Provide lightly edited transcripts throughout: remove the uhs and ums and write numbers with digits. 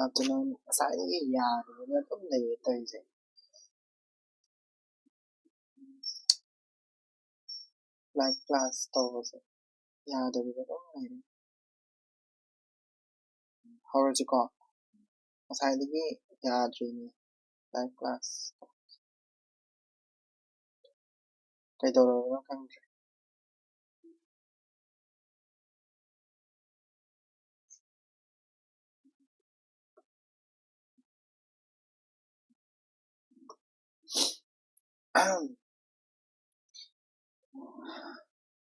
afternoon. Aside yeah, like class stores. Yeah, how is it called? Aside yeah, dreamy like class. Kay door kang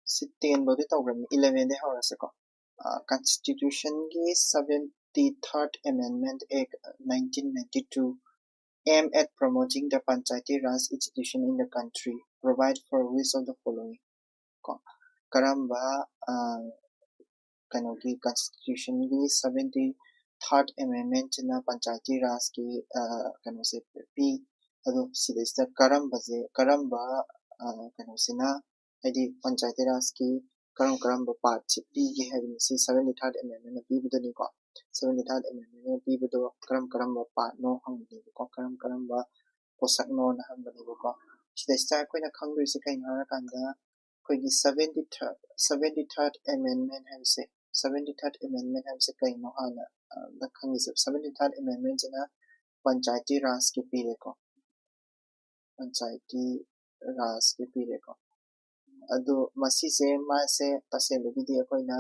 sitting body program 11 de hours ago. Constitution ki 73rd Amendment Act 1992 aim at promoting the Panchayati Raj institution in the country. Provide for which of the following? Karamba kanoki constitution ki 73rd Amendment na Panchayati Raj ki kano se pi ado sida karamba kano se na adi Panchayati Raj ki karamba part se pi ki having se 73rd Amendment na pi budo ni ko 73rd Amendment na pi budo karamba part no hangni ko karamba posak no na hangni ko sida ko na khangri se kai na kanda koigi 73rd Amendment hamse 73rd Amendment hamse kai no ana the khangi 73rd Amendment na Panchayati Raj ki pire ko Panchayati Raj ki pire ko ado masi se ma se tase le bidi ko na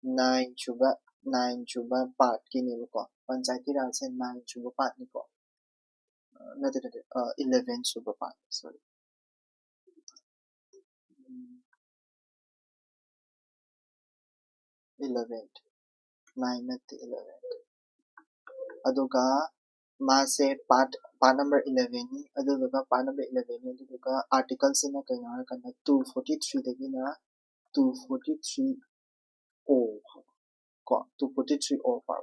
9 chuba part ki ni ko Panchayati Raj se 9 chuba part ni ko 11 chuba part sorry 11th 9 at 11th aduga mase part number 11 ni aduga part number 11 ni aduga articles in a kana 243 dagina 243 o ko 243 o par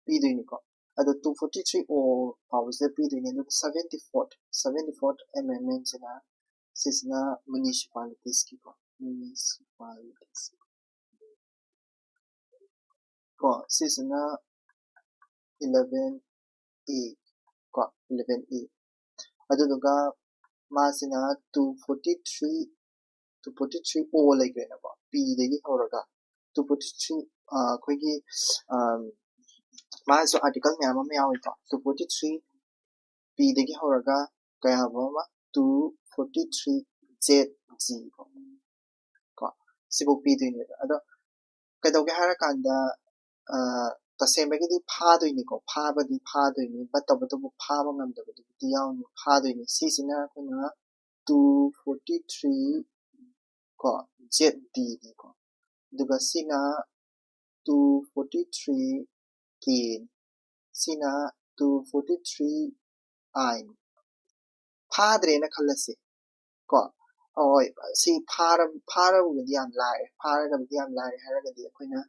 pi ni ko adu 243 o powers pi ni 74th amendment na sisna municipalities ki ko municipalities ko sisna 11A ko 11A aduga masina 243 o like na ba p degi horaga 243 khoigi maso article me ama me yawi ko 243 p degi horaga kaya ba ma 243 zg ko sibo p degi ado kadawge harakanda tasemegidi phadoi ko phabadi phadoi ni batabu phaba ngamdabu diyaw ni phadoi ni sisina kuna 243 ko zd ni ko duga sina 243 k sina 243 I phadre na khalase ko oi si phara ugdi am lai phara gdi am lai haragadi akoina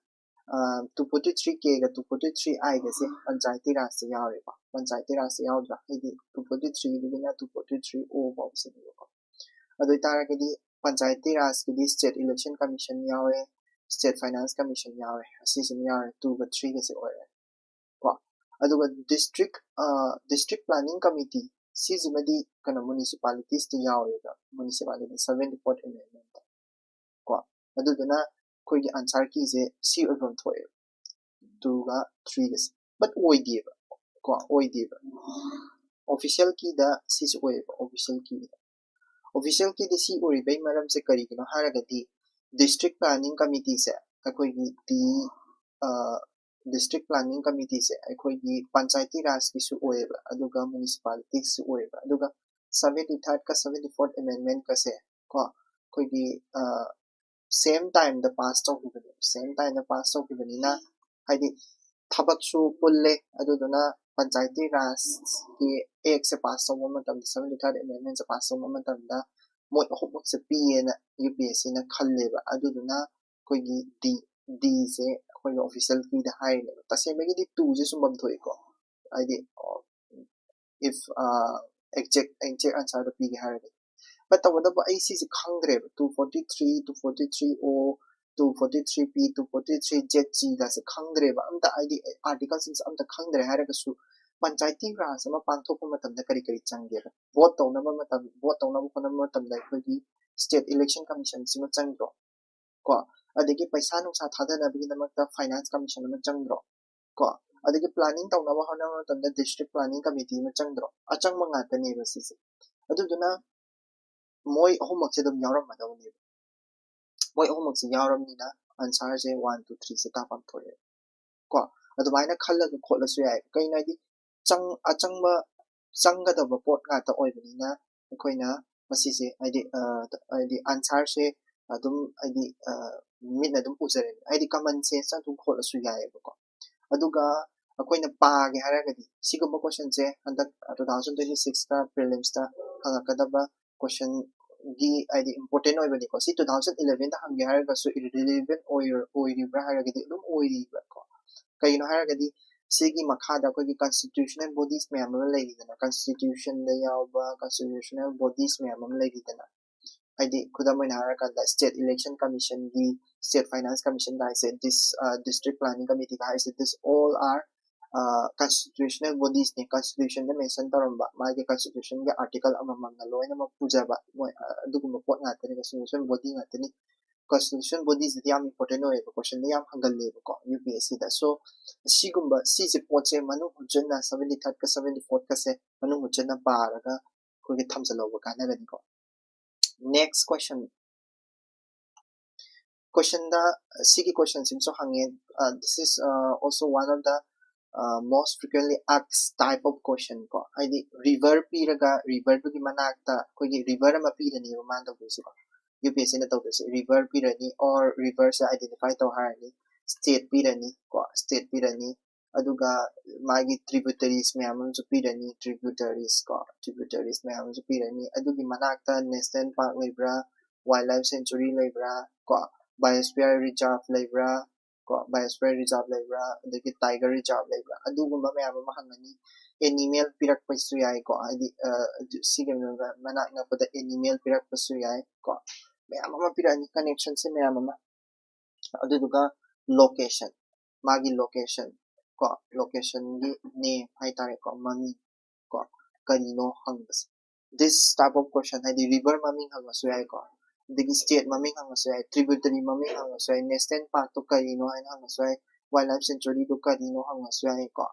243 k ga 243 I ga se Panchayati Raj se yawe ba Panchayati Raj se yawdra idi 243 digina 243 o ba se ni ko adu tara gadi Panchayati Raj ki state election commission yawe state finance commission yawe asi se yawe 2 ga 3 ga se ore ko adu ga district planning committee sizimadi kana municipalities ti yawe ga municipality 74th amendment ko adu dana koigi answer ki se c oibam thoe 2 ga 3 ga but oideba ko oideba official ki da c se oiba official ki da c ori bai maram se kari kino haragadi district planning committee se akoigi di district planning committee se akoigi Panchayati Raj ki su oiba aduga municipality su oiba aduga 73rd ka 74th amendment ka se ko koigi same time the past of giveni na haidi thabak su pulle aduduna Panchayati Raj ki ek se pass of matam 73rd amendment se pass of matam da moi hobok se pna UPSC na khalleba aduduna koigi d se koigi official ki da hai ne tasemegi di 2 je sumbam thoi ko haidi if exact answer the p ga hai but the IC is khangre 243 243 o 243P 243ZG gase khangdre ba amta id article sins amta khangdre haraga su panchayati raj ama pangthokpa matamda kari kari changge vote tawna matam vote tawna khona matamda khoi state election commission sima changro ko adigi paisa nungsa thadana bigi namakta finance commission ma changro ko adigi planning tawna ba hona matamda district planning committee ma changro achangma ngata ne ba sisi aduduna moi homework se dum yawram madawni moi homework se yawram ni na answer se 1 2 3 se tapam thore ko adumaina khallaga kholasu yai kaina di achangma changgadaba pot ngata oibani na koina masi se id answer se adum id min adum uzare id common sense adum kholasu yai ko aduga akoina paage haragadi siguma question se handak 2026 ta prelims ta hangakadaba question gi id important oibani ko si 2011 ta hangi haraga so irrelevant oiribra haragadi dum oiribra ko kaino haragadi sigi makhada ko gi constitutional bodies me amala legidana constitution da yawba constitutional bodies me amala legidana id kudamoina haraga da state election commission gi state finance commission da said this district planning committee da said this all are constitutional bodies ne constitution da mention taramba magi constitution ge article amamam na loina ma pujaba aduguma pot ngata ni constitution body ngata ni constitution bodies is yam important oy question yam hangal le ko UPSC da so sigumba si pot se manu hujna 73 ka 74 ka se manu hujna paraga ko ge thamjalo ba kana gani ko next question da sigi question sim so hange this is also one of the most frequently asked type of question ko id river piraga river to gi manakta ko gi river ma pirani ma man do so UPSC na tawdo se river pirani or river sa identify to harani state pirani ko state pirani aduga magi tributaries me amon so pirani tributaries me amon so pirani adugi manakta national park lebra wildlife sanctuary lebra ko biosphere reserve lebra ko biosphere reserve lebra adagi tiger reserve lebra adugumba me amon mahangani animal pirak pasu yai ko adi sigam manak na pada animal pirak pasu yai ko mayam ama pirani connection se mayam ama aduduga location magi location ko location gi name hai tare ko mami ko kanino hangbas this type of question hai di river mami hangsu yai ko digi state mami hangsu yai tributary mami hangsu yai national park to kanino hai hangsu yai wildlife sanctuary to kanino hangsu yai ko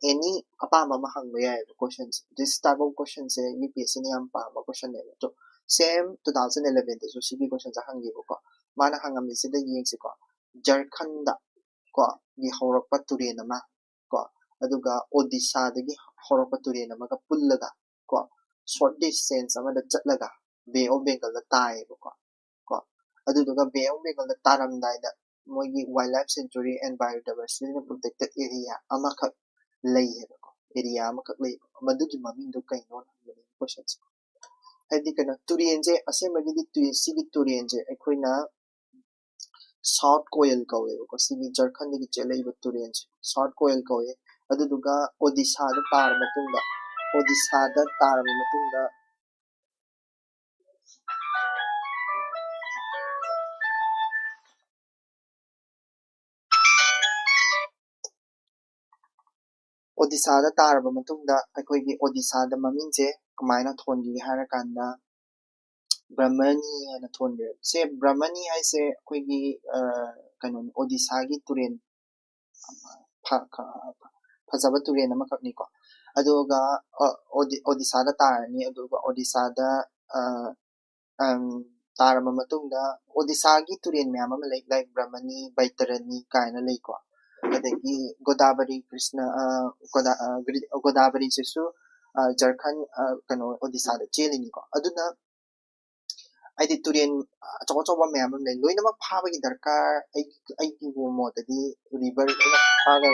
any apama mahangba yai questions this type of questions se UPSC ni am pa question ne to same 2011 de so CB question sa hangi ko mana hangami se da yin se ko Jharkhand ko gi horakpa turen ama ko aduga Odisha de gi horakpa turen ama ka pullaga ko short distance ama da chatlaga Bay of Bengal da tai ko aduga Bay of Bengal da taram dai da mogi wildlife sanctuary and biodiversity protected area ama ka lay ko area ama ka lay madugi mami do kai non questions adi kana turienje asemagi di sigi turienje akoina south coil kawe ko sigi Jharkhand gi chelai ba turienje south coil kawe aduduga Odisha da tar matunda Odisha da tar matunda Odisha da tar matunda akoigi Odisha da mamingje kamaina thongi harakanda Brahmani na thonge se Brahmani hai se koigi kanon Odisha gi turen phajaba turen ama khakni ko aduga Odisha da tarani aduga Odisha da tarama matungda Odisha gi turen myam ama like Brahmani Baitarani kaina lei ko adagi Godavari Krishna Godavari se su Jharkhand kano Odisha da chelini ko aduna aidi turen achawa myam am lei loina ma phaba gi darkar ai gi wo mo tadi river ina phaga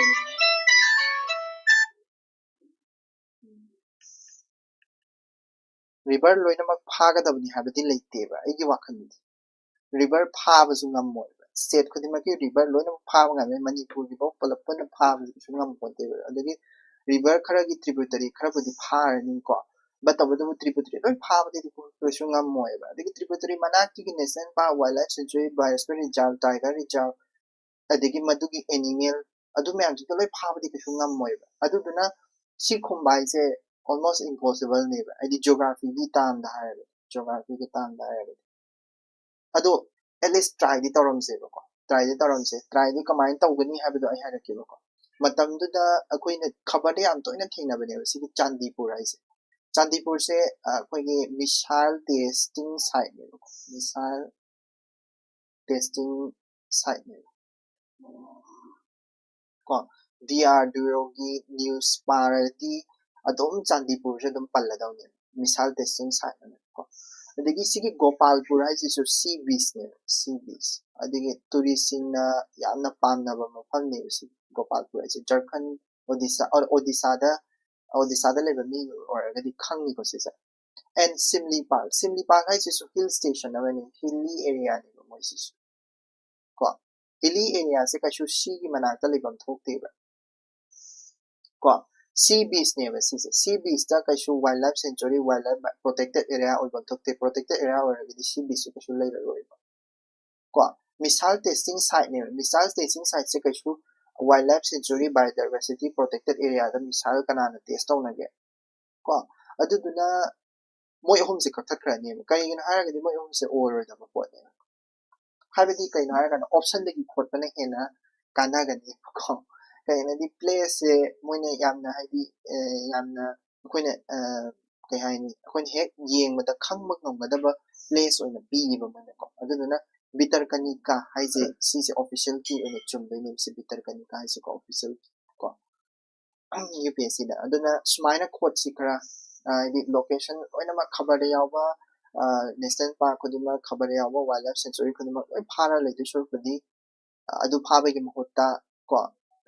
river loina ma phaga dabni habati leite ba ai gi wakhan river phaba su ngam mo state khudi ma ki river loina ma phaba ngam Manipur gi bok palapun phaba su ngam pote adagi river khara gi tributary khara budi phar ni ko बतबदु त्रिपुत्री Loy फाबदि Kusu ngam मोयबा अदगी त्रिपुत्री मनाक्ति की national park wildlife sanctuary biosphere reserve tiger reserve अदगी मदुगी animal अदु मैम जो लोय फाबदि कुसु ngam मोयबा अदुदुना सी खुंबाई से almost impossible नेबा अदि geography की ताम दा हायबा geography की ताम दा हायबा अदो at least try di torom se bako try di kamain tawgani habdo ai harake bako matamduda akoina khabar de am to ina thina bane si chandipur ai se chandipur se akoigi missile testing site ne bako missile testing site ne ko DRDO ki news party adom chandipur se dum palla daw ne missile testing site ne ko adagi sigi gopalpur hai sisu sea beach ne sea beach adagi tourist sing na yamna pamna ba mafam ne si gopalpur hai Jharkhand Odisha da leba mi or agadi khangi ko sisa and Simli Park hai sisu hill station na ne hilly area ne mo sisu ko hilly area se ka shu sea gi manakta lebam thokte ba ko sea beach ne ba sea beach ta ka shu wildlife sanctuary wildlife protected area or protected area or the sea beach ka shu lai roi ba ko missile testing site se ka shu wildlife sanctuary biodiversity protected area da missile kana na test taw na ge ko aduduna moi hom se ka thakra ne ba kai gin hara ga moi hom se or da ba pot ne habidi kai na hara ga option de ki khot na hena kana ga ni ko kai na di place moine yamna haidi yamna koina kai haini koina hek yeng mada khangma ngamada place oina pi ba mane ko aduna bitarkanika haise si official ki oina chumbe ne si bitarkanika haise ko official ko UPSC da aduna sumaina khot sikra di location oina ma khabar de yawa national park koduma khabar yawa wildlife sanctuary koduma phara leitu shurpadi adu phaba gi mahutta ko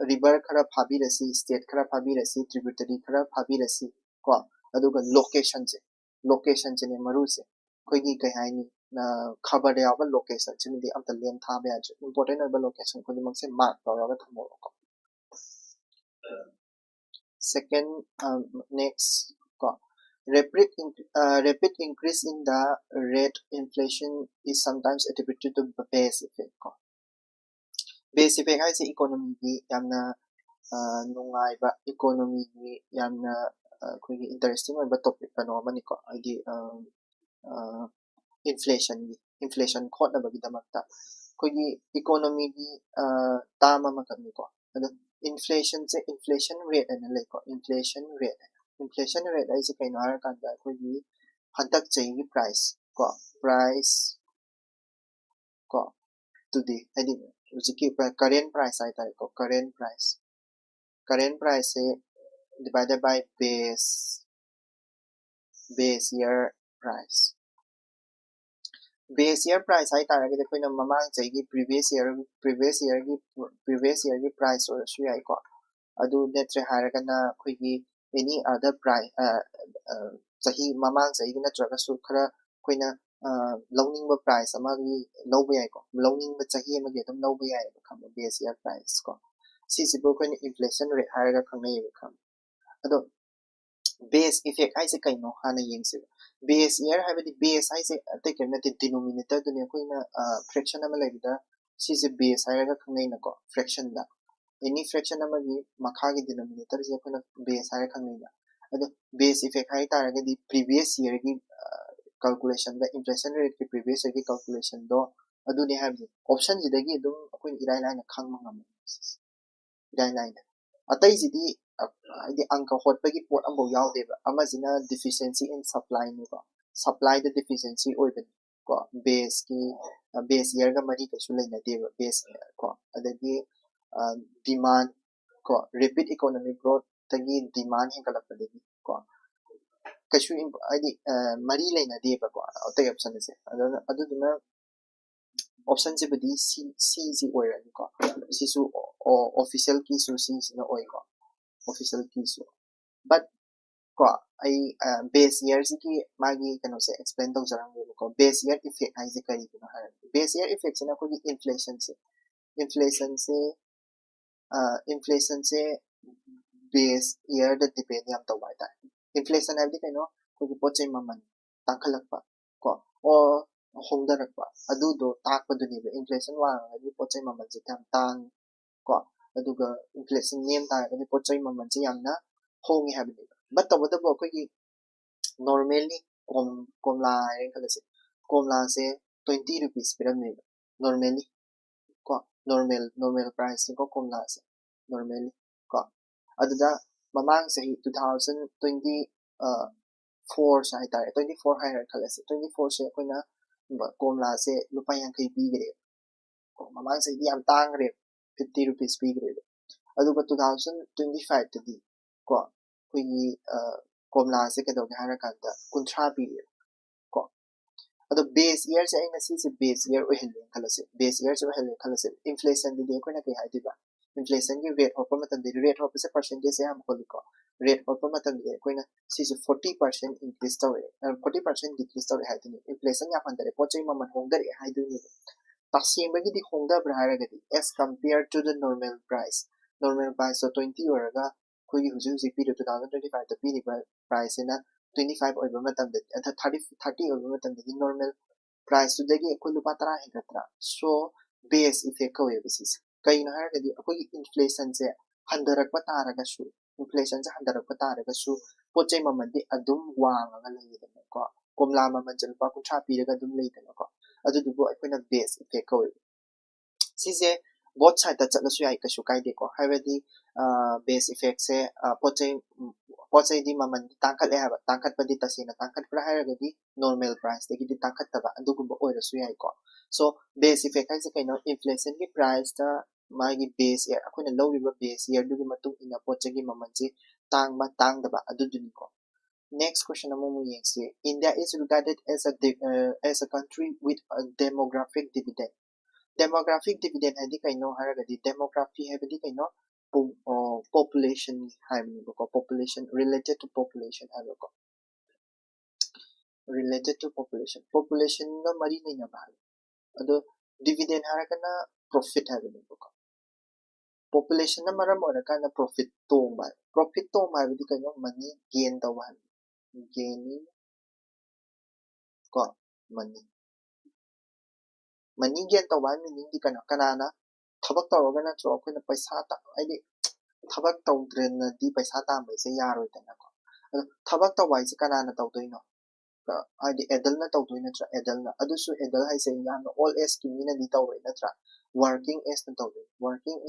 river khara phabi rasi state khara phabi rasi tributary khara phabi rasi ko aduga location je ne maru se koi gi kai haini na khabar yawa location je di am ta lem tha ba ya important ba location ko mak se mark tawra thamo ko second next ko rapid increase in the rate inflation is sometimes attributed to base effect ko base effect hai se economy gi yamna nungai ba economy gi yamna koi interesting ba topic kano mani ko id inflation khot na ba gi damakta koi economy gi tama ma kan ko inflation rate ana le ko inflation rate ai se kaino har kan da koi hantak chai gi price ko today I did current price I type ko current price se divided by base year price hai tara ge koina mamang chai gi previous year gi price or su ai ko adu netre haraga na koi gi any other price chahi mamang chai gi na traga su khara koina loaning ba price ama gi lawba yai ko loaning ba chahi ama ge dum lawba yai ba kham base year price ko si si bo koina inflation rate haraga khangai ba kham ado base effect ai se kaino hana yengse base year habidi base ai se take na denominator dunia koina fraction ama laida si se base haraga khangai na ko fraction da any fraction ama gi makha gi denominator je koina base haraga khangai da ado base effect hai tara ga di previous year gi calculation the inflation rate ki previous year ki calculation do adu ne have option jidagi dum koin irai line khangma ngam irai line atai jidi adi angka hotpagi pot ambo yaude ba amazina deficiency in supply ni ba supply the deficiency oiben ko base year ga mari ka sulai na de base ko adagi demand ko rapid economic growth tagi demand hinkalapadi ko kashu adi mari lai na de ba ko atai option se aduna option se badi c oira ni ko sisu official ki su c na oi ko official key so but ko ai base year ki magi kano se explain tong jarang ko base year effect ai se kari ko ha base year effect na ko inflation se base year da depend yam to wai ta inflation ai di kano ꯑꯩꯈꯣꯏꯒꯤ ꯄꯣꯠꯆꯩ ꯃꯃꯜ ꯇꯥꯡꯈꯠꯂꯛꯄ ꯀꯣ or ꯍꯣꯡꯗꯔꯛꯄ ꯑꯗꯨꯗꯣ ꯇꯥꯛꯄꯗꯨꯅꯦꯕ inflation ꯋꯥꯡꯉꯒꯗꯤ ꯄꯣꯠꯆꯩ ꯃꯃꯜꯁꯦ ꯌꯥꯝ ꯇꯥꯡꯉꯤ ꯀꯣ ꯑꯗꯨꯒ ꯏꯟꯐ꯭ꯂꯦꯁꯟ ꯅꯦꯝ ꯇꯥꯔꯒꯗꯤ ꯄꯣꯠꯆꯩ ꯃꯃꯜꯁꯦ ꯌꯥꯝꯅ ꯍꯣꯡꯉꯤ ꯍꯥꯏꯕꯅꯦꯕ ꯕꯠ ꯇꯧꯕꯇꯕꯨ ꯑꯩꯈꯣꯏꯒꯤ ꯅꯣꯔꯃꯦꯜꯂꯤ ꯀꯣꯝꯂꯥ ꯍꯥꯏꯔꯦꯅ ꯈꯜꯂꯁꯦ ꯀꯣꯝꯂꯥꯁꯦ 20 rupees ꯄꯤꯔꯝꯃꯦꯕ ꯅꯣꯔꯃꯦꯜꯂꯤ ꯀꯣ ꯅꯣꯔꯃꯦꯜ ꯄ꯭ꯔꯥꯏꯁꯅꯤꯀꯣ ꯀꯣꯝꯂꯥꯁꯦ ꯅꯣꯔꯃꯦꯜꯂꯤ ꯀꯣ ꯑꯗꯨꯗ ꯃꯃꯥꯡ ꯆꯍꯤ 2024 ꯍꯥꯏꯇꯥꯔꯦ 24 ꯍꯥꯏꯔ ꯈꯜꯂꯁꯦ 24ꯁꯦ ꯑꯩꯈꯣꯏꯅ ꯀꯣꯝꯂꯥꯁꯦ ꯂꯨꯄꯥ 50 ꯄꯤꯈ꯭ꯔꯦꯕ ꯃꯃꯥꯡ ꯆꯍꯤꯗꯤ ꯌꯥꯝ ꯇꯥꯡꯈ꯭ꯔꯦꯕ 50 rupees ꯄꯤꯈ꯭ꯔꯦꯕ ꯑꯗꯨꯒ 2025ꯇꯗꯤ ꯀꯣ ꯑꯩꯈꯣꯏꯒꯤ ꯀꯣꯝꯂꯥꯁꯦ ꯀꯩꯗꯧꯒꯦ ꯍꯥꯏꯔꯀꯥꯟꯗ 30 ꯄꯤꯔꯦꯕ ꯀꯣ ꯑꯗꯣ ꯕꯦꯁ ꯏꯌꯔꯁꯦ ꯑꯩꯅ ꯁꯤꯁꯦ ꯕꯦꯁ ꯏꯌꯔ ꯑꯣꯏꯍꯜꯂꯦ ꯈꯜꯂꯁꯦ ꯕꯦꯁ ꯏꯌꯔꯁꯦ ꯑꯣꯏꯍꯜꯂꯦ ꯈꯜꯂꯁꯦ ꯏꯟꯐ꯭ꯂꯦꯁꯟꯗꯗꯤ ꯑꯩꯈꯣꯏꯅ ꯀꯩ ꯍꯥꯏꯗꯣꯏꯕ ꯏꯟꯐ꯭ꯂꯦꯁꯟꯒꯤ ꯔꯦꯠ ꯍꯣꯠꯄ ꯃꯇꯝꯗꯗꯤ ꯔꯦꯠ ꯍꯣꯠꯄꯁꯦ ꯄꯔꯁꯦꯟꯇꯦꯖ ꯌꯥꯝ ꯍꯣꯠꯂꯤꯀꯣ ꯔꯦꯠ ꯍꯣꯠꯄ ꯃꯇꯝꯗꯗꯤ ꯑꯩꯈꯣꯏꯅ ꯁꯤꯁꯦ 40% ꯏꯟꯀ꯭ꯔꯤꯖ ꯇꯧꯔꯦ 40% ꯗꯤꯀ꯭रीज ꯇꯧꯔꯦ ꯍꯥꯏꯗꯣꯏꯅꯤ ꯏꯟꯐ꯭ꯂꯦꯁꯟ ꯌꯥꯝ ꯍꯟꯊꯔꯦ ꯄꯣꯠꯆꯩ ꯃꯃꯜ ꯍꯣꯡꯗꯔꯛꯑꯦ ꯍꯥꯏꯗꯣꯏꯅꯦꯕ ꯇꯁꯦꯡꯕꯒꯤꯗꯤ ꯍꯣꯡꯗꯕ꯭ꯔꯥ ꯍꯥꯏꯔꯒꯗꯤ as compared to the normal price 20 ꯑꯣꯏꯔꯒ ꯑꯩꯈꯣꯏꯒꯤ ꯍꯧꯖꯤꯛ ꯄꯤꯔꯤꯕ 2025ꯗ ꯄꯤꯔꯤꯕ ꯄ꯭ꯔꯥꯏꯁꯁꯤꯅ 25 ꯑꯣꯏꯕ ꯃꯇꯝꯗꯗꯤ 30 ꯑꯣꯏꯕ ꯃꯇꯝꯗꯗꯤ ꯅꯣꯔꯃꯦꯜ ꯄ꯭ꯔꯥꯏꯁꯇꯨꯗꯒꯤ ꯑꯩꯈꯣꯏ ꯂꯨꯄꯥ 10 ꯍꯦꯟꯒꯠꯇ꯭ꯔꯥ ꯁꯣ ꯕꯦꯁ ꯏꯐꯦꯛ ꯀꯧꯋꯦꯕ ꯁꯤꯁꯦ ꯀꯩꯅꯣ ꯍꯥꯏꯔꯒꯗꯤ ꯑꯩꯈꯣꯏꯒꯤ ꯏꯟꯐ꯭ꯂꯦꯁꯟꯁꯦ ꯍꯟꯊꯔꯛꯄ ꯇꯥꯔꯒꯁꯨ ꯄꯣꯠꯆꯩ ꯃꯃꯜꯗꯤ ꯑꯗꯨꯝ ꯋꯥꯡꯉꯒ ꯂꯩꯌꯦꯗꯅꯀꯣ ꯀꯣꯝꯂꯥ ꯃꯃꯜꯁꯦ ꯂꯨꯄꯥ 30 ꯄꯤꯔꯒ ꯑꯗꯨꯝ ꯂꯩꯗꯅꯀꯣ ꯑꯗꯨꯗꯨꯕꯨ ꯑꯩꯈꯣꯏꯅ ꯕꯦꯁ ꯏꯐꯦꯛ ꯀꯧꯋꯦꯕ ꯁꯤꯁꯦ ꯕꯣꯠ ꯁꯥꯏꯗꯇ ꯆꯠꯂꯁꯨ ꯌꯥꯏ ꯀꯩꯁꯨ ꯀꯥꯏꯗꯦꯀꯣ ꯍꯥꯏꯕꯗꯤ ꯕꯦꯁ ꯏꯐꯦꯛꯁꯦ ꯄꯣꯠꯆꯩꯗꯤ ꯃꯃꯜ ꯇꯥꯡꯈꯠꯂꯦ ꯍꯥꯏꯕ ꯇꯥꯡꯈꯠꯄꯗꯤ ꯇꯁꯦꯡꯅ ꯇꯥꯡꯈꯠꯄ꯭ꯔꯥ ꯍꯥꯏꯔꯒꯗꯤ ꯅꯣꯔꯃꯦꯜ ꯄ꯭ꯔꯥꯏꯁꯇꯒꯤꯗꯤ ꯇꯥꯡꯈꯠꯇꯕ ꯑꯗꯨꯒꯨꯝꯕ ꯑꯣꯏꯔꯁꯨ ꯌꯥꯏꯀꯣ ꯁꯣ ꯕꯦꯁ ꯏꯐꯦꯛ ꯍꯥꯏꯁꯦ ꯀꯩꯅꯣ ꯏꯟꯐ꯭ꯂꯦꯁꯟꯒꯤ ꯄ꯭ꯔꯥꯏꯁꯇ मागी बेस ईयर अखोइना लौरिबा बेस ईयर दुगी मतुंग इना पोचेगी ममनचे तांगबा तांगदबा अदुदुनिको next question amu yengse India is regarded as a country with a demographic dividend hadi kaino haragadi demography habidi kaino population habini ko population related to population habiko population na mari naina ba ado dividend haragana profit habini ko population na maram orakana profit tomba habidi kaino money gain tawa gaining ko money gain tawa meaning di kana kanana thabak tawagana tro akoina paisa ta aidi thabak tawdrena di paisa ta mai se yaroi tana ko thabak tawai se kanana tawdoino aidi adult na tawdoina tra adult na adusu adult hai se yamna all age ki mina di tawroi na tra working age na tawdoi working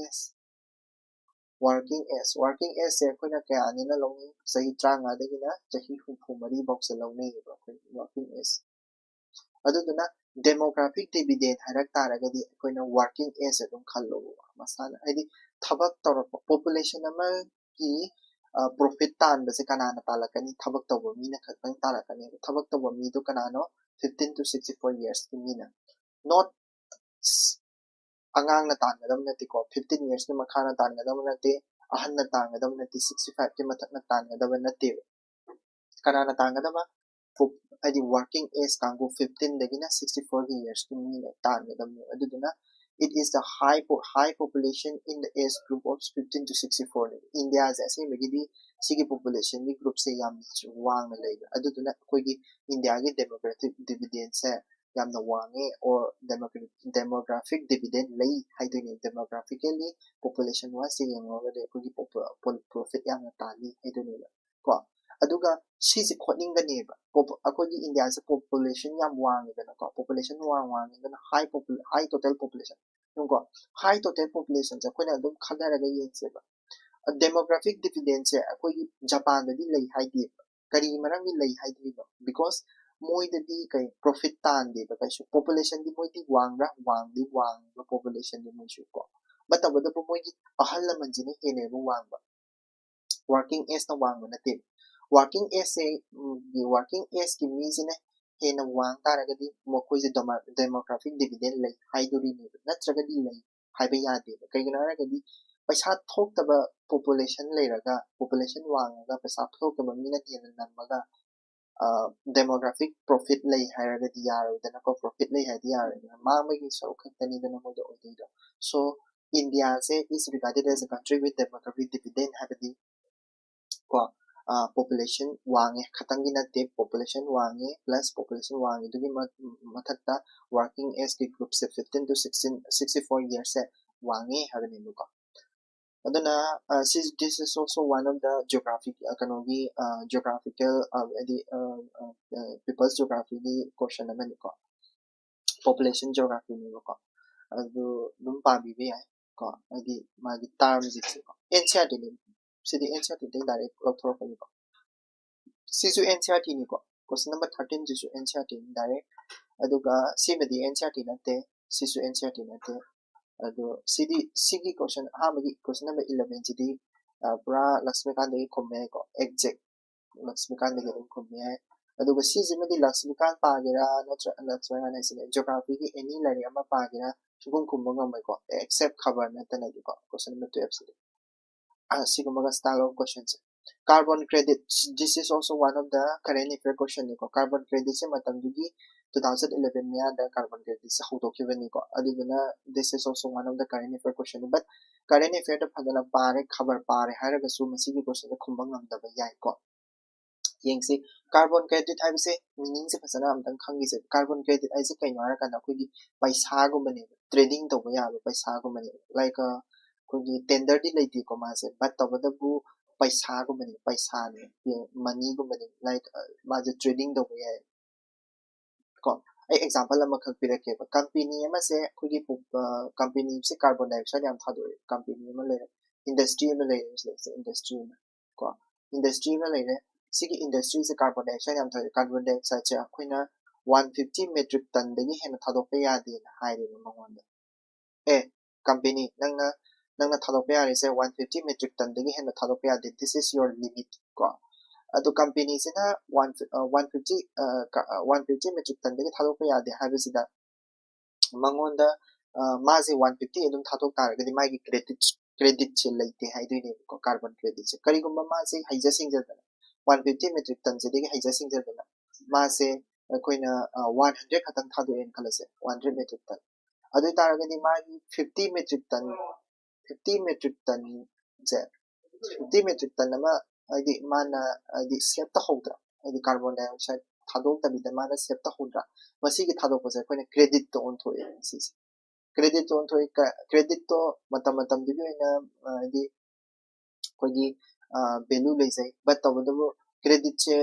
age se akoina kaya anina longni sahi 30 dagina sahi 34 box se longni working age aduduna demographic dividend harak taragadi akoina working age adum khallo masana haidi thabak tawrapa population ama ki profit tan base kanana talakani thabak tawba mina khatang talakani thabak tawba mi do kanano 15 to 64 years ki mina not angang na tan gadam nati ko 15 years ni makhana tan gadam nati ahan na tan gadam nati 65 ki mathak na tan gadam nati kanana tan gadam adi working age kango 15 dagina 64 years ki mina tan gadam aduduna it is the high population in the age group of 15 to 64 India as ase megidi sigi population ni group se yam wang na lay aduduna koigi India gi demographic dividend se yamna wange or demographic dividend lay haiduni demographically population wise yangoga de koigi profit yamna tani haiduni ko aduga sisi khotningani ba akogi India se population yam wange dana ko population wange dana high total population nungko high total population se koina dum khadaraga yengse ba demographic dividend se akogi Japan da di lay haidi kari marang di lay haidi ba because moi da di kai profit tan di ba kai population di moi di wang ba population di moi ko but abada po moi ahal la manjini hene bo wang ba working age na wang na tin working age ki mi sine hena wang taragadi mokoi se demographic dividend lay haiduri ni natragadi lay haiba yade kaigina ragadi paisa thoktaba population layraga population wangaga paisa thoktaba mina hena namaga demographic profit lay hairagadi yaro dana ko profit lay hadi yaro mamagi so khaktani dana mo do oido so India se is regarded as a country with demographic dividend habadi ko population wangi khatangi natte population wangi plus population wangi dugi mathakta working age ki group se 15 to 16 64 years se wangi habani luka aduna this is also one of the geographic geographical people's geography question amani ko population geography ni ko adu dum pa bi be ai ko adi magi terms ji ko NCERT ni sidi NCERT de direct author ko ni ko sisu NCERT ni ko question number 13 jisu NCERT ni direct aduga simedi NCERT natte sisu NCERT natte adu sigi question magi question number 11 jidi pura Laxmikanth de komme ko exact Laxmikanth de komme aduga sijimedi Laxmikanth pagera natra na sine geography ki any lari ama pagera sugum kumba ngamai ko except khabar natana ko question number 12 sidi sigamaga style of questions carbon credit this is also one of the current affair question ni ko carbon credit se matam dugi 2011 me ada carbon credit se hodo kibani ko aduna this is also one of the current affair question but current affair da phadana pare khabar pare haraga su masigi question da khumba ngamda ba yai ko yengsi carbon credit ai se meaning se phasana amtang khangi se carbon credit ai se kaino ara kana koi paisa go mane trading to ya paisa go mane like koi tender di leti ko ma se but to da bu paisa go mane paisa ne money go mane like ma je trading to ya ko ai example ama khak pira ke company ama se koi company se carbon dioxide yam thado company ama le industry ama le industry ko industry ma le sigi industry se carbon dioxide yam thado carbon dioxide che akoina 150 metric ton dagi hena thado pe ya de haire mangonda company nangna thado pe ya se 150 metric ton dagi hena thado pe ya de this is your limit ko adu company se na 150 metric ton dagi thado pe ya de habe sida mangonda ma se 150 edum thado tar gadi magi credit che leite haidoi ne ko carbon credit che kari gumba ma se haija singja 150 metric ton se degi haija singja dana ma se koina 100 khatang thado en kala se 100 metric ton adu tar gadi magi 50 metric ton je 50 metric ton ama adi mana adi sep ta hodra adi carbon dioxide thadok ta bida mana sep ta hodra masi gi thadok ko se koina credit to on thoe si credit to on thoe credit to matam di na adi kogi value le sai but to do credit che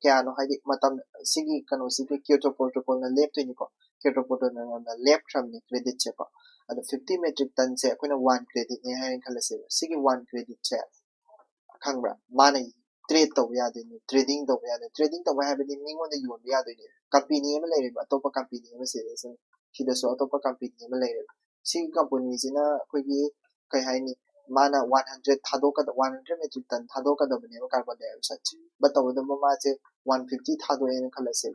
kya no haidi matam sigi kano sigi Kyoto protocol na left ni ko Kyoto protocol na left from ni credit che ko adu 50 metric ton che koina 1 credit ni hain khala se sigi 1 credit che khangbra mana trade to ya de ni trading to ya de trading to ha be ni ningo de yon ya de ni company ma le ba to pa company ma se se sida so to pa company ma le sigi company sina koi gi kai hai ni mana 100 thadok 100 metric ton thadok da bane carbon dioxide but to the ma che 150 thado en khala se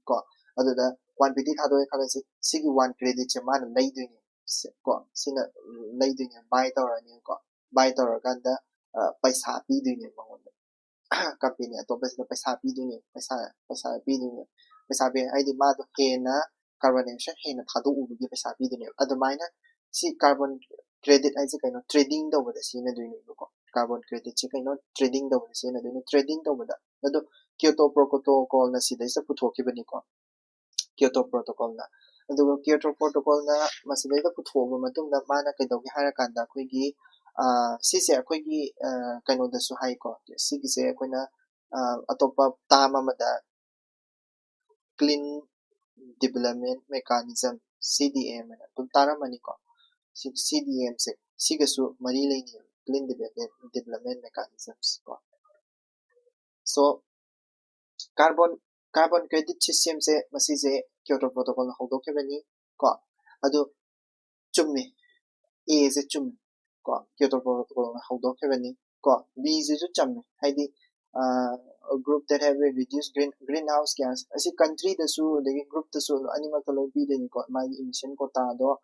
ko adu da 150 thado en khala se sigi 1 credit che mana lai de ni ko sina lai de ni buy to ra ni ko buy to ra kan da paisa pi de ni ma ngon company to paisa pi de ni paisa pi de ni paisa be ai di ma to he na carbon dioxide he na thado u gi paisa pi de ni adu maina si carbon credit ai se kaino trading do bada sina doini ko carbon credit che kaino trading do bada sina doini trading do bada ado Kyoto protocol na sida isa puthoki bani ko Kyoto protocol na ado Kyoto protocol na masida da puthoba matung da mana kai dogi hara kanda khoi gi sise khoi gi kaino da su hai ko sigi se koina atopa tama mada clean development mechanism CDM na tum tara mani ko CDM से सिगसु मरी लेनी clean development mechanisms को so carbon credit system से मसी से Kyoto protocol होदो के बनी को अदो चुम्मे A से चुम्मे को Kyoto protocol होदो के बनी को B से जो चुम्मे है दी a group that have a reduced greenhouse gas ऐसी country दसु लेकिन group दसु animal कलो भी देनी को माई emission को तादो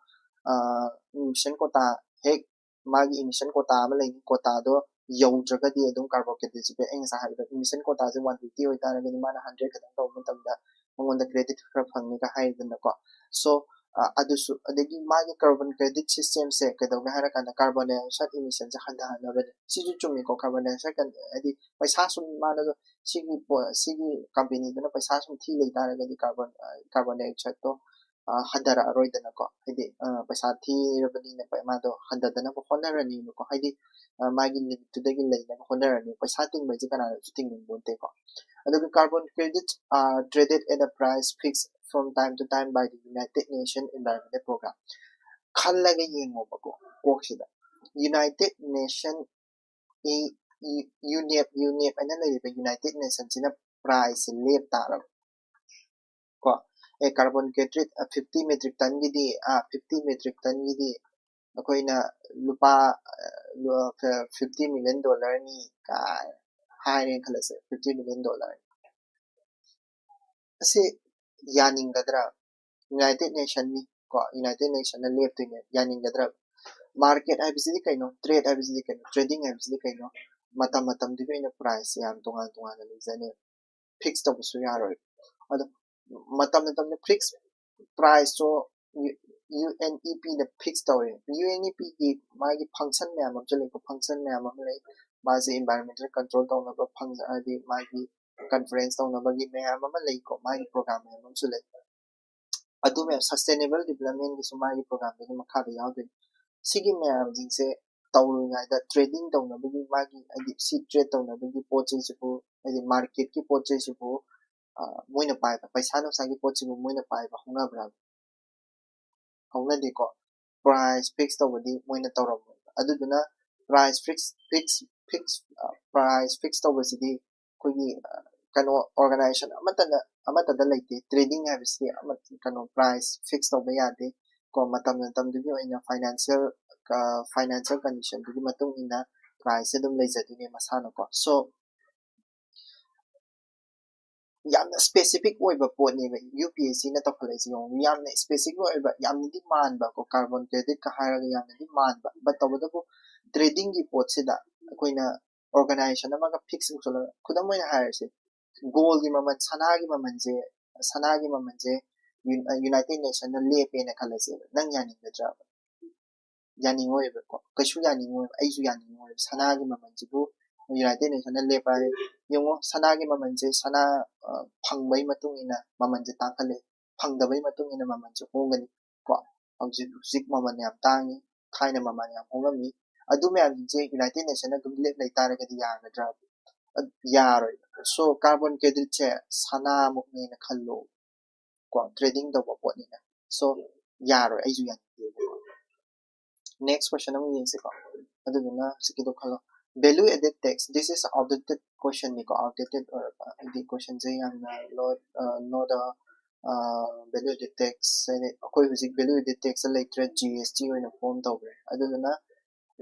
emission quota hek magi emission quota ma lei quota do yaudraga di adum carbon credit pe eng sa hai emission quota je 150 oi tara gani mana 100 kadang taw matam da mongon da credit khara phangni ka hai dan ko so adusu adagi magi carbon credit system se kadawga harakana carbon dioxide emission se handahanabane siju chumi ko carbon dioxide kan adi paisa sum mana sigi company dana paisa sum thi lei tara gadi carbon dioxide to hadara aroidana ko hadi paisa thi rabani na pa ma do handadana ko honarani ko hadi magi limit tudagi lei na honarani paisa ting baji kana ting bonte ko the carbon credits are traded at a price fixed from time to time by the United Nations Environment Program. Khalaga yengo bako koksida. United Nations UNEP anala the United Nations in a price late tara ko a carbon credit 50 metric ton gidi 50 metric ton gidi akoina lupa $50 million ni ka high khalase $50 million ase yaningadra United Nations ni ko United Nations na left ni yaningadra market habisidi kaino trade habisidi kaino trading habisidi kaino matam di na price yam tungan na lizane fix to busu yaroi ado matam na fix price so UNEP na fix tawre UNEP ki magi function me am chale ko function me am lai mase environmental control tawna ba function adi magi conference tawna ba gi me am lai ko magi program me am chale adu me sustainable development ki sumagi program de makha da yawde sigi me am jingse tawna da trading tawna ba gi magi adi si trade tawna ba gi poche sibu adi market ki poche sibu moina pai paisa no sagi poche sibu moina pai ba hona bra hona de ko price fix tawdi moina tawram aduduna price fix price fix tawsidi kogi kano organization amata da laite trading habisi kano price fix tawba yade ko matam du ina financial condition du matung ina price dum leijaduni masana ko so yamna specific oiba potni ba UPSC na tokhalesi yong yamna specific oiba yamna di manba ko carbon credit ka haraga yamna di manba but tawada ko trading gi pot sida koina organization amaga fix usola kudamoina harase gold gi maman sanagi mamanje United Nations na lepe na khalase nang yani bedra yani ngoi ba ko kashu yani ngoi aisu yani ngoi sanagi mamanje bu United Nations na lepa yongo sanagi mamanje sana phangbai matung ina mamanje tangkale phangdabai matung ina mamanje hongani ko hojik maman yam tangi thaina maman yam hongami adu me amje United Nations na dum lep lai tara ga ya gadra yaroi so carbon credit che sana mukni na khallo ko trading do bo ni na so yaroi aisu yan next question am yin se ko adu na sikido khallo value added tax this is outdated question ni ko outdated or the question je yang na no the value added tax koi hujik value added tax like GST oina form tawre adu na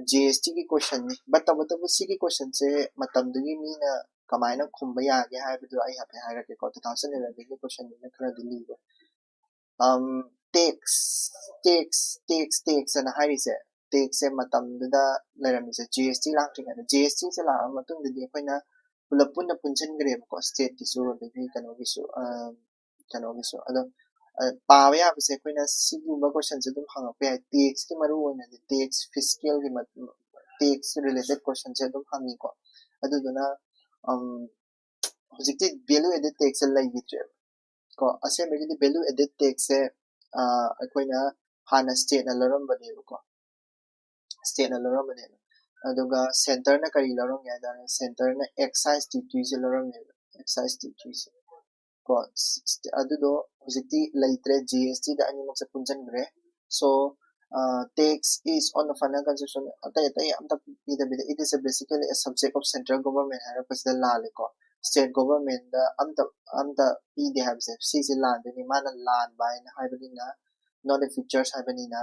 GST ki question ni but tabatabu sigi question se matam dugi mi na kamaina khumba ya ge hai bidu ai hape hai rake ko 2011 ki question ni khara dili ba tax and hai se tax se matam da lerami se GST lang thing GST se la matung di koina pulapun na punchen gre ko state ki su de kano gi su ado pawe ya se koina sigu ba question se dum hanga pe tax ki maru na tax fiscal ki tax related question se dum hangi ko aduduna hojikti value added tax lai bitre ko ase me gi value added tax se akoina hana state na laram bani ko state na laram bani aduga center na kari laram ya da center na excise duty laram ne excise duty ko adudo hojikti laitre GST da ani mak sa punjan gre so tax is on the final consumption atai amta it is basically a subject of central government hara pasda lale ko state government da amta they have CC land ni mana land by na haibina not the features haibina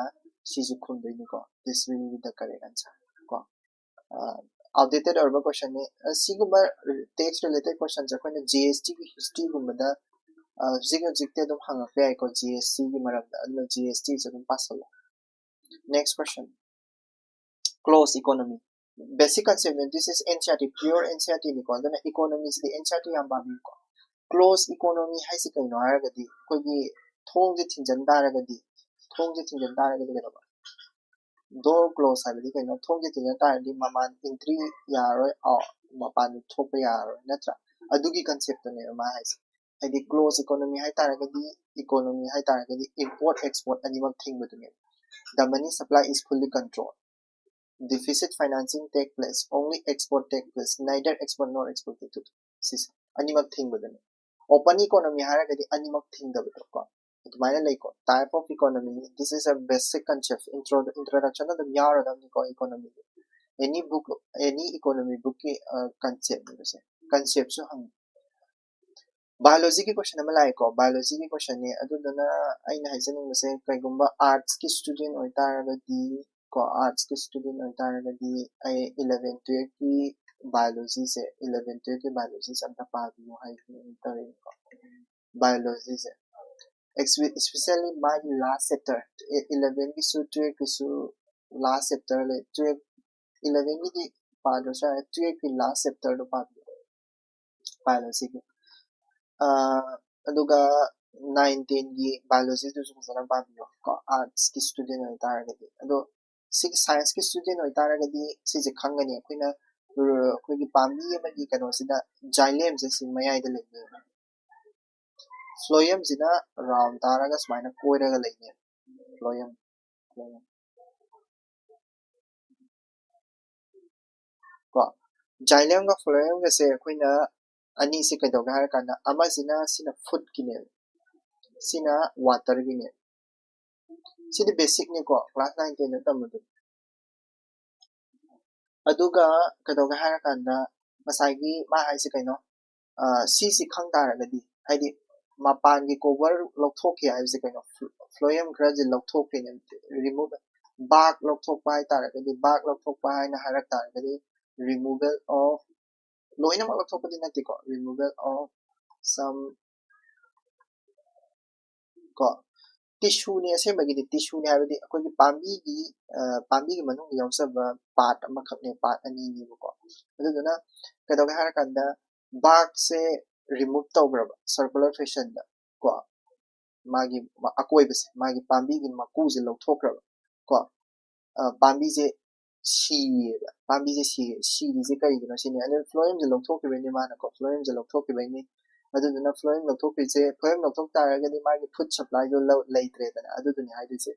CC khundoi ni ko this will be the correct answer ko outdated urban question ni siguma tax related questions ko na GST ki history gumada zigte dum hanga pe ko GST ki maram da GST se dum pasala next question close economy basic concept this is NCERT pure NCERT ni ko na economy is the NCERT yam ba bi ko close economy hai si kaino haragadi ko gi thong ji thinjan daragadi thongje thingjan taragadi kadaba door close habidi kaino thongje thingjan taragadi maman entry yaroi mapan thokpa yaroi natra adugi concept ne ma haise hadi close economy hai taragadi import export animal thing budune the money supply is fully controlled. Deficit financing take place. Only export take place. Neither export nor export take place. This animal thing within it. Open economy haragadi animal thing da bito ko. Itmaya like type of economy. This is a basic concept. Introduction of the yar of the economy. Any book, any economy book concept. Concept so hang. Biology की question में like हो biology की question है अदुदना आइना हाइजनिंग में से कईगुम्बा arts की student होता है अगदी को arts की student होता है अगदी आई 11 12 की biology से 11 12 की biology से अपना पार्टी हो हाई इंटर biology से especially my last chapter 11 की सु 12 की सु last chapter ले 12 11 की पार्ट हो शायद 12 की last chapter तो पार्ट biology की aduga 19 gi biology du sumana pabiyo ko arts ki student oi taragadi ado science ki student oi taragadi si je khangani akoina akoigi pambi amagi kano sida xylem je si mayai da lenne phloem sina round taraga smaina koiraga lenne phloem ko xylem ga phloem ga se akoina ani se kaidoga har kana ama sina food kine sina water kine sidi basic ne ko class 9 10 na tamudu aduga kaidoga har kana masagi ma hai se kaino si khang taragadi haidi mapan gi cover lokthok ya hai se kaino phloem gradual lokthok ne remove bag lokthok pai taragadi bag lokthok pai na harak taragadi removal of loina ma lokthok din nati ko removal of some ko tissue ne ase bagi tissue ne habidi akoi pambi gi manung yausaba part ama khakne part ani ni ko aduna kadoga har kanda bark se remove tawbraba circular fashion da ko magi akoi base magi pambi gi maku je lokthokraba ko pambi je pambi je je kai gino sini and phloem je lokthokre ni mana ko phloem je lokthokre ni aduna phloem lokthokre je phloem lokthok taraga ni magi food supply jo laitre dana aduna hai dise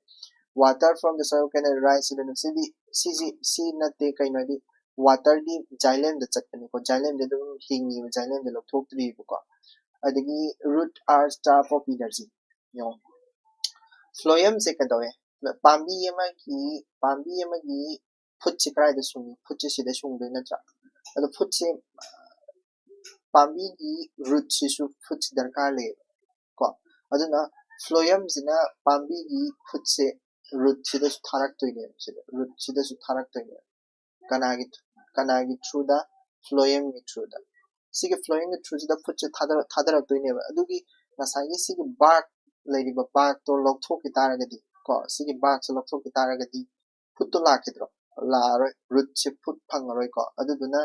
water from the soil can arise in the city nate kai no di water di xylem da chatni ko xylem de dum hingi xylem de lokthokri ko adagi root are staff of energy yo phloem se kadawe pambi yama gi food se krai da sumi food se da sung de na tra ado food se pambi gi root se su food darkar le ko aduna phloem sina pambi gi food se root se da tharak toine root se da su tharak toine kanagi through the phloem gi through the sige phloem gi through the food se thadarak toine adugi nasagi sige bark leriba bark to lokthok ki taragadi ko sige bark se lokthok ki taragadi food to lakidro la root se food phangaroi ko aduna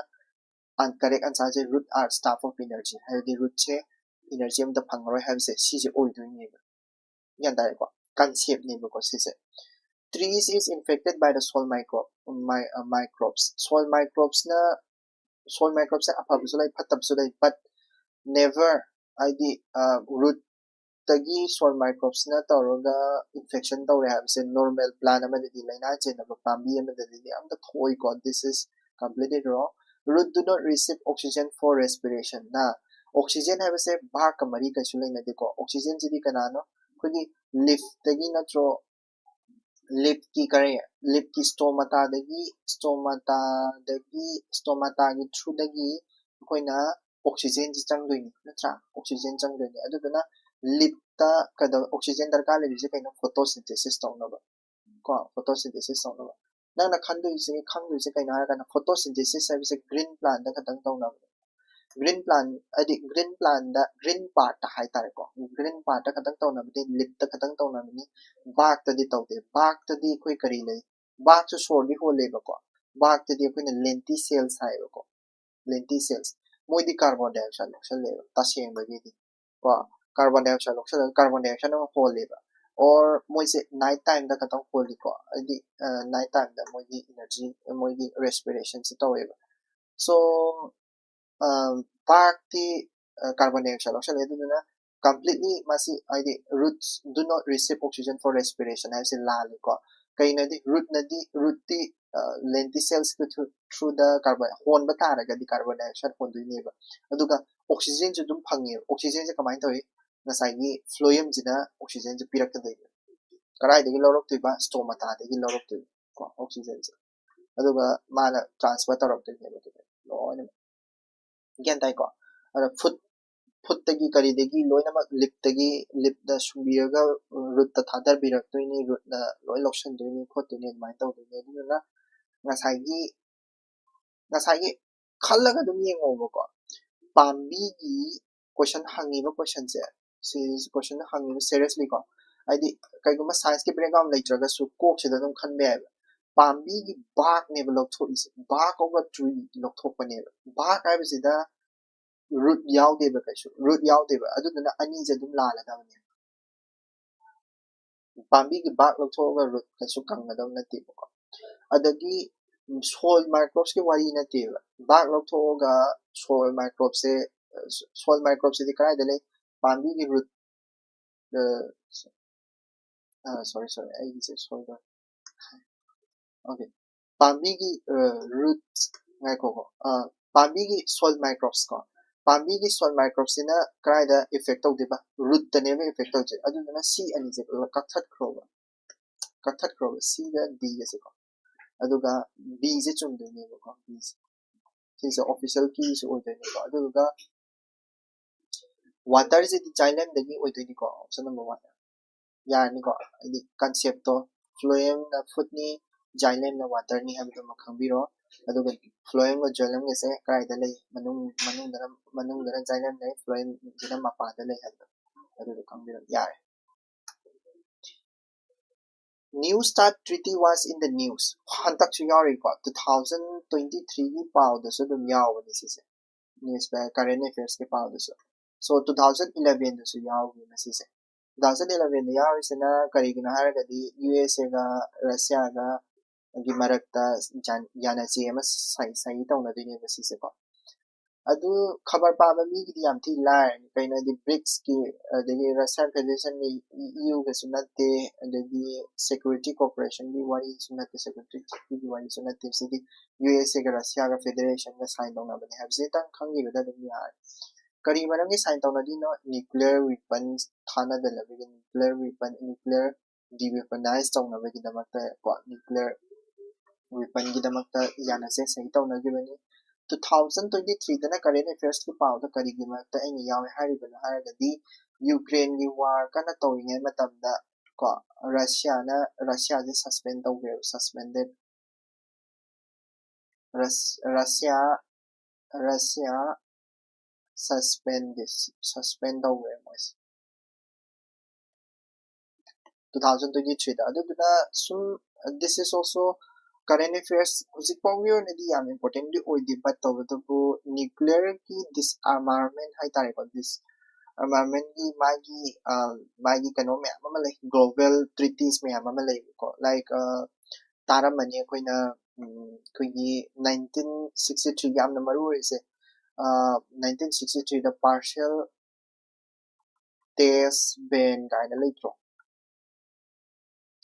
and correct answer is root are staff of energy have the root se energy am the phangaroi have se si je oi doing ne yan dai ko concept ne ko si se trees is infected by the soil microbes soil microbes se apab sulai phatab sulai but never id root tagi soil microbes na tawraga infection tawre have se normal plant amadi laina chena ba pambi amadi am the thoi ko this is completely wrong root do not receive oxygen for respiration na oxygen have se bhar kamari ka sulai na deko oxygen jidi kanano kogi leaf tagi na tro leaf ki stomata gi through dagi koina oxygen ji changdoini natra oxygen changdoini aduna leaf ta kada oxygen darkar le je kaino photosynthesis tawnaba ko photosynthesis tawnaba nana khangdu se kaino ha kana photosynthesis service green plant da kadang tawnaba green plant da green part ta hai tare ko green part ta kadang tawnaba de leaf ta kadang tawnaba ni bark ta di tawde bark ta di koi kari lai bark su sor di ho le ba ko bark ta di koina lenticels hai ba ko lenticels moi di carbon dioxide loksal le ta seng ba di ko carbon dioxide loksal carbon dioxide ma ho le ba or moise night time da katong holy ko adi night time da moigi energy moigi respiration si taweba so bark the carbon dioxide oxygen eduna completely masi id roots do not receive oxygen for respiration I say la ko kay na di root the lenticels through the carbon hon ba taraga di carbon dioxide hon du ni ba aduga oxygen ju dum phangi oxygen je kamai tawi nasai ni phloem jina oxygen je pirak ta dei karai de lorok tu ba stomata de lorok tu ko oxygen je aduga mana transfer tarok de ne ba lo ne gen tai ko foot tagi kari degi loina mak lip da subiraga root ta thadar birak tu ni root na loi loction tu ni khot tu ni mai taw tu ni duna ngasai gi khallaga dum yengo ba ko pambi gi question hangi ba question se series question hangi ba seriously ko aidi kaiguma science ki background leitraga su kok se da dum khan be pambi gi bark ne ba lok thok is bark of a tree lok thok pa ne bark ai ba sida root yaw de ba kaisu root yaw de ba adu na ani je dum la la da ne pambi gi bark lok thok ga root kaisu kang na dam na ti ko adagi soil microbes के वारी ना तेरा बाग लोग तो होगा soil microbes से दिखाई दे ले पानी की root sorry I say soil okay पानी की root ngay ko पानी की soil microbes को पानी की soil microbes से ना कराई दा effect हो दे बा root तने में effect हो जाए अदु ना C अनि जे कथट क्रोवा C गा D जैसे को aduga B je chumdene ko B is official key is oidene ko aduga water is the chailam dagi oidene ko option number 1 yani ko the concept to phloem na foot ni xylem na water ni habdo makhambiro aduga phloem ko xylem ke se kai da lei manung dara xylem nei phloem jina mapa da lei habdo aduga khambiro yare New Start Treaty was in the news. Hantak Chuyari ko 2023 ki pao da so dum yaw ni si se. News pa current affairs ke pao da so. So 2011 da so yaw ni si se. 2011 da yaw is na kari gina har ga di USA ga Russia ga gi marakta yana CM sai taw na dini ba si se ko. Adu khabar pa ba mi gi yam thi lai kai na di BRICS ki de Russian Federation ni EU ga sunate de security cooperation gi wari sunate security gi wari sunate si di USA ga Russia ga Federation ga sign dong na ba ne habse tang khangi ba da dum ya kari maram gi sign dong na di no nuclear weapons thana da la nuclear deweaponize dong na ba gi damakta ko nuclear weapon gi damakta yana se sai dong na gi ba ni 2023 dana current affairs ki pau da kari gi marta ai yawe hari bana har da di Ukraine gi war kana tawinge matamda ko Russia je suspended Russia suspend over was 2023 da adu da sum this is also current affairs music pawio ne di yam important di oi debat to bu nuclear ki disarmament hai tare ko disarmament ki magi kano me ama like global treaties me ama like ko like taramani koina koigi 1963 yam na maru ise 1963 the partial test ban kaina leitro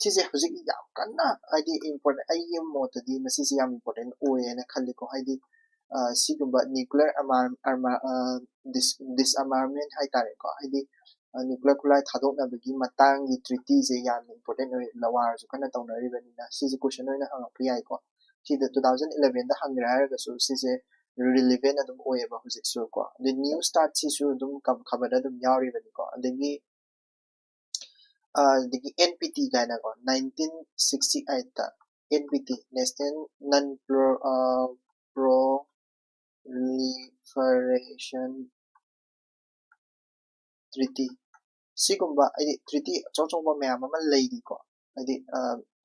chise hujik yam kanna id important ai mot di masisi yam important oye na khalli ko id sigumba nuclear disarmament hai tare ko id nuclear kulai thadok na bagi matang gi treaty je yam important oi lawar ju kana tawna ri bani na sisi question oi na hang pi ai ko si the 2011 da hang ra ga so sisi relevant adum oye ba hujik so ko the new start si su dum khabar adum yari bani ko adagi the NPT gana ko 1968 ta NPT National Non-Proliferation Treaty sigumba ai treaty chawchawba mayam ama leidi ko ai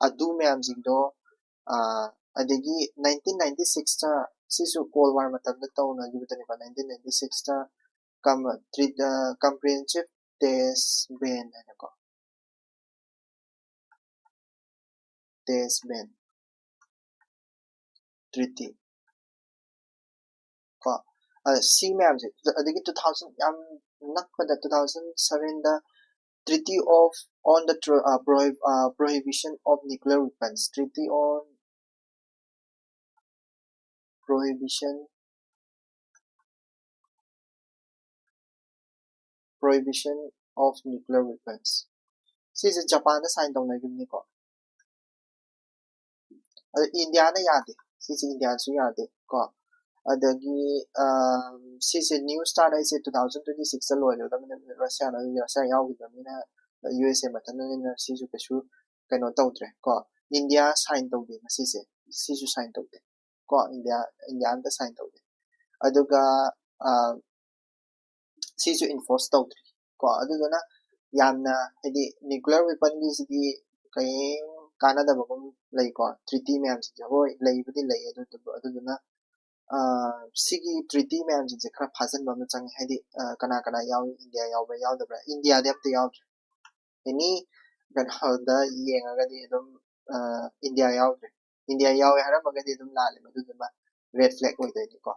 adu mayam jingdo adagi 1996 ta sisu Cold War matamda tawna gibutani ba 1996 ta comprehensive test ban ko Bertelsmann Treaty ko C ma'am adagi 2000 yam nakpada 2007 the Treaty of on the prohibition of nuclear weapons Treaty on prohibition of nuclear weapons sise Japan na sign tawna gimni ko India na yade sise India su yade ko adagi sise new start ai se 2026 lo lo da Russia yaw gidamina USA matana na sisu kesu kaino tawdre ko India sign tawde sise sisu sign tawde ko India anta sign tawde aduga sisu enforce tawdre ko adugana yamna hedi nuclear weapon gi kai kanada bagum lay ko treaty ma'am si hoi laybudi lay adugana sigi treaty ma'am si khara phasan ba chang hedi kana yaw India yaw ba yaw da India de apta yaw any kana da yenga ga di dum India yaw hara magadi dum lale maduduma red flag oi dai ko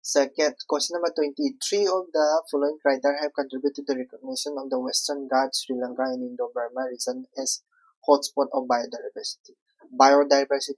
Second, question number 23 of the following criteria have contributed to the recognition of the Western Ghats, Sri Lanka and Indo-Burma region as hotspot of biodiversity. Biodiversity